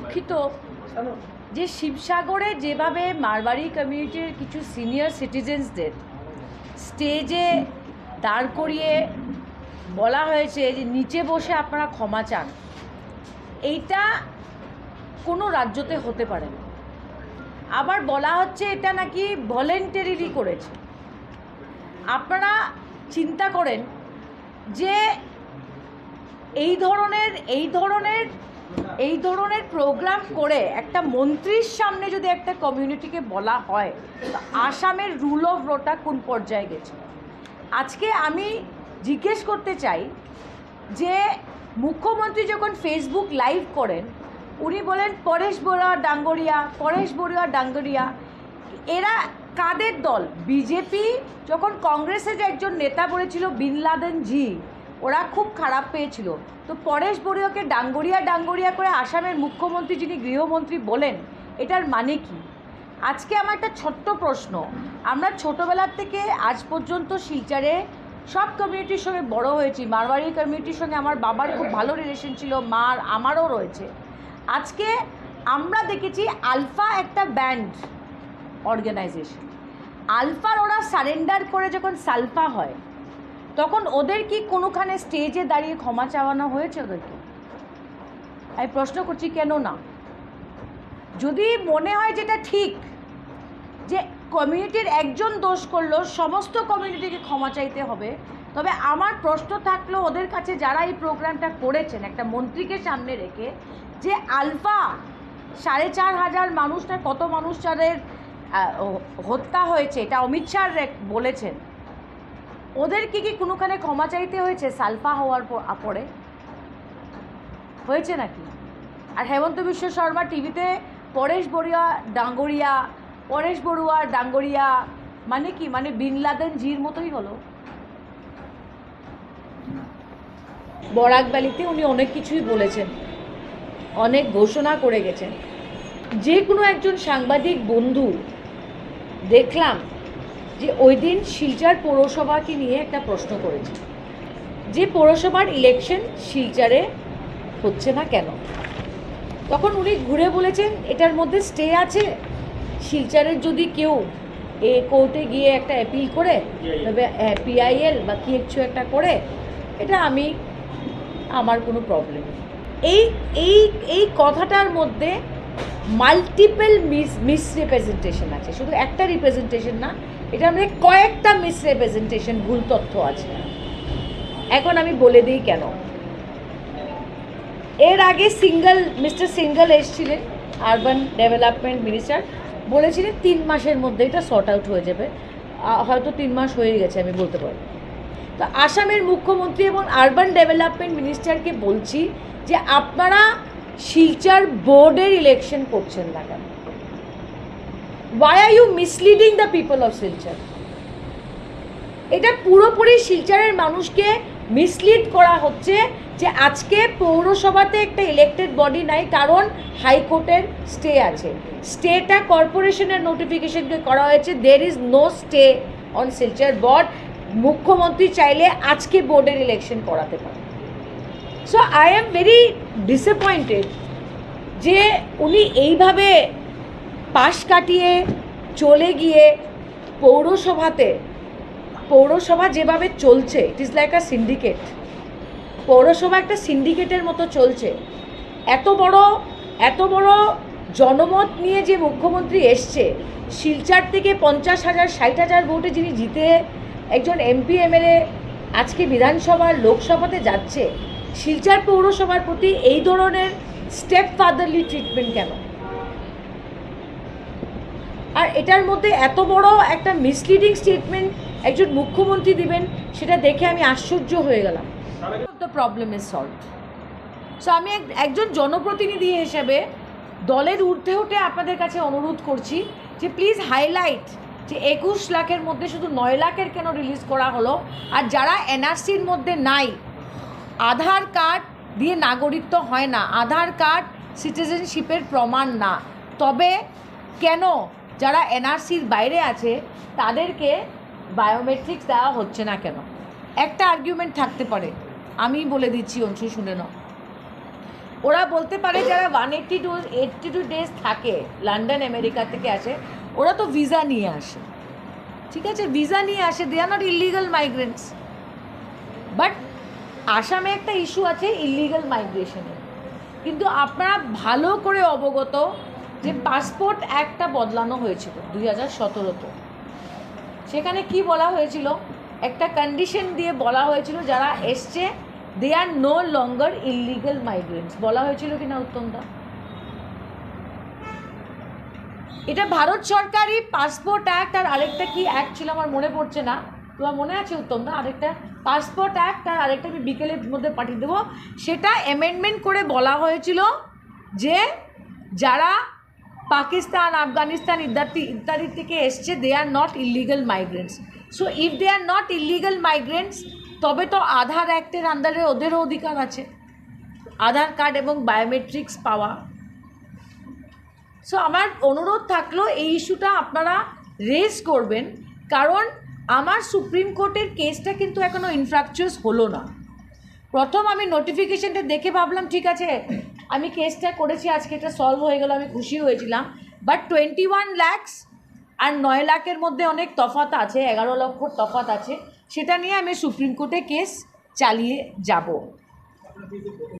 দুঃখিত যে শিবসাগরে যেভাবে মারবাড়ি কমিউনিটির কিছু সিনিয়র সিটিজেন্সদের স্টেজে দাঁড় করিয়ে বলা হয়েছে যে নিচে বসে আপনারা ক্ষমা চান, এইটা কোনো রাজ্যতে হতে পারে না। আবার বলা হচ্ছে এটা নাকি ভলেন্টারিলি করেছে। আপনারা চিন্তা করেন যে এই ধরনের প্রোগ্রাম করে একটা মন্ত্রীর সামনে যদি একটা কমিউনিটিকে বলা হয়, তো আসামের রুল অফ লটা কোন পর্যায়ে গেছে। আজকে আমি জিজ্ঞেস করতে চাই যে মুখ্যমন্ত্রী যখন ফেসবুক লাইভ করেন, উনি বলেন পরেশ বড়ুয়া ডাঙ্গরিয়া, এরা কাদের দল? বিজেপি যখন কংগ্রেসের একজন নেতা বলেছিল বিন লাদেন জি, ওরা খুব খারাপ পেয়েছিল, তো পরেশ বড়ুয়াকে ডাঙ্গরিয়া করে আসামের মুখ্যমন্ত্রী যিনি গৃহমন্ত্রী বলেন, এটার মানে কি? আজকে আমার একটা ছোট্ট প্রশ্ন, আমরা ছোটোবেলার থেকে আজ পর্যন্ত শিলচরে সব কমিউনিটির সঙ্গে বড় হয়েছি। মারওয়ারি কমিউনিটির সঙ্গে আমার বাবার খুব ভালো রিলেশন ছিল, মার আমারও রয়েছে। আজকে আমরা দেখেছি আলফা একটা ব্যান্ড অর্গানাইজেশন, আলফার ওরা সারেন্ডার করে যখন সালফা হয়, তখন ওদের কি কোনোখানে স্টেজে দাঁড়িয়ে ক্ষমা চাওয়ানো হয়েছে ওদেরকে? আমি প্রশ্ন করছি কেন না? যদি মনে হয় যেটা ঠিক যে কমিউনিটির একজন দোষ করলো সমস্ত কমিউনিটিকে ক্ষমা চাইতে হবে, তবে আমার প্রশ্ন থাকলো ওদের কাছে যারা এই প্রোগ্রামটা করেছেন একটা মন্ত্রীকে সামনে রেখে, যে আলফা 4,500 মানুষটা কত মানুষ যাদের হত্যা হয়েছে, এটা অমিত শাহ বলেছেন, ওদেরকে কি কোনোখানে ক্ষমা চাইতে হয়েছে সালফা হওয়ার পরে? হয়েছে নাকি? আর হেমন্ত বিশ্ব শর্মা টিভিতে পরেশ বড়ুয়া ডাঙ্গরিয়া মানে কি? মানে বিন লাদেন জির মতোই হলো। বরাক ভ্যালিতে উনি অনেক কিছুই বলেছেন, অনেক ঘোষণা করে গেছেন। যে কোনো একজন সাংবাদিক বন্ধু দেখলাম যে ওই দিন শিলচর পৌরসভাকে নিয়ে একটা প্রশ্ন করেছে যে পৌরসভার ইলেকশন শিলচরে হচ্ছে না কেন। তখন উনি ঘুরে বলেছেন এটার মধ্যে স্টে আছে, শিলচরের যদি কেউ কোর্টে গিয়ে একটা অ্যাপিল করে, তবে PIL বা কি কিছু একটা করে, এটা আমার কোনো প্রবলেম নেই। এই কথাটার মধ্যে মাল্টিপল মিসরিপ্রেজেন্টেশন আছে, শুধু একটা রিপ্রেজেন্টেশন না, এটার মধ্যে কয়েকটা মিসরিপ্রেজেন্টেশন, ভুল তথ্য আছে। এখন আমি বলে দিই কেন। এর আগে মিস্টার সিঙ্গল এসেছিলেন, আরবান ডেভেলপমেন্ট মিনিস্টার, বলেছিলেন 3 মাসের মধ্যে এটা সর্ট আউট হয়ে যাবে, হয়তো 3 মাস হয়ে গেছে আমি বলতে পারি। তো আসামের মুখ্যমন্ত্রী এবং আরবান ডেভেলপমেন্ট মিনিস্টারকে বলছি যে আপনারা শিলচর বোর্ডের ইলেকশন করছেন না কেন? Why are you misleading the people of Silchar? এটা পুরোপুরি শিলচরের মানুষকে মিসলিড করা হচ্ছে যে আজকে পৌরসভাতে একটা ইলেক্টেড বডি নাই, কারণ হাইকোর্টের স্টে আছে। স্টেটা কর্পোরেশনের নোটিফিকেশনকে করা হয়েছে, there is no stay on Silchar board. মুখ্যমন্ত্রী চাইলে আজকে বোর্ডের ইলেকশন করাতে পারে। So I am very disappointed যে উনি এইভাবে পাশ কাটিয়ে চলে গিয়ে পৌরসভা যেভাবে চলছে, it is like a syndicate. পৌরসভা একটা সিন্ডিকেটের মতো চলছে। এত বড় জনমত নিয়ে যে মুখ্যমন্ত্রী এসছে, শিলচর থেকে 50,000 60,000 ভোটে যিনি জিতে একজন MP MLA আজকে বিধানসভার লোকসভাতে যাচ্ছে, শিলচর পৌরসভার প্রতি এই ধরনের স্টেপ ফাদারলি ট্রিটমেন্ট কেন? আর এটার মধ্যে এত বড় একটা মিসলিডিং স্টেটমেন্ট একজন মুখ্যমন্ত্রী দিবেন, সেটা দেখে আমি আশ্চর্য হয়ে গেলাম। The problem is solved. So আমি একজন জনপ্রতিনিধি হিসেবে দলের ঊর্ধ্বে উঠে আপনাদের কাছে অনুরোধ করছি যে প্লিজ হাইলাইট যে 21 লাখের মধ্যে শুধু 9 লাখের কেন রিলিজ করা হলো, আর যারা NRCর মধ্যে নাই, আধার কার্ড দিয়ে নাগরিকত্ব হয় না, আধার কার্ড সিটিজেনশিপের প্রমাণ না, তবে কেন যারা NRCর বাইরে আছে তাদেরকে বায়োমেট্রিক্স দেওয়া হচ্ছে না কেন? একটা আর্গুমেন্ট থাকতে পারে, আমি বলে দিচ্ছি, অংশ শুনে নাও। ওরা বলতে পারে যারা 182 ডেজ থাকে, লন্ডন আমেরিকা থেকে আসে, ওরা তো ভিসা নিয়ে আসে, ঠিক আছে, ভিসা নিয়ে আসে, they are not illegal migrants. But আসামে একটা ইস্যু আছে ইলিগাল মাইগ্রেশনের। কিন্তু আপনারা ভালো করে অবগত যে পাসপোর্ট অ্যাক্টটা বদলানো হয়েছিল 2017-তে। সেখানে কি বলা হয়েছিল, একটা কন্ডিশন দিয়ে বলা হয়েছিল যারা এসছে they R no longer illegal migrants, বলা হয়েছিল কিনা উত্তমদা? এটা ভারত সরকারই পাসপোর্ট অ্যাক্ট আর আরেকটা কি অ্যাক্ট ছিল আমার মনে পড়ছে না, তোমার মনে আছে উত্তমদা? আরেকটা পাসপোর্ট অ্যাক্ট আর আরেকটা আমি বিকেলের মধ্যে পাঠিয়ে দেবো। সেটা অ্যামেন্ডমেন্ট করে বলা হয়েছিল যে যারা পাকিস্তান, আফগানিস্তান ইত্যাদি থেকে এসছে they are not illegal migrants. So if they are not illegal migrants তবে তো আধার অ্যাক্টের আন্ডারে ওদেরও অধিকার আছে আধার কার্ড এবং বায়োমেট্রিক্স পাওয়া। সো আমার অনুরোধ থাকলো এই ইস্যুটা আপনারা রেজ করবেন, কারণ আমার সুপ্রিম কোর্টের কেসটা কিন্তু এখনও ইনফ্রাকচুয়াস হলো না। প্রথম আমি নোটিফিকেশনটা দেখে ভাবলাম ঠিক আছে আমি কেসটা করেছি, আজকে এটা সলভ হয়ে গেল, আমি খুশি হয়েছিলাম। বাট 21 লাখ আর 9 লাখের মধ্যে অনেক তফাৎ আছে, 11 লক্ষর তফাৎ আছে, সেটা নিয়ে আমি সুপ্রিম কোর্টে কেস চালিয়ে যাব।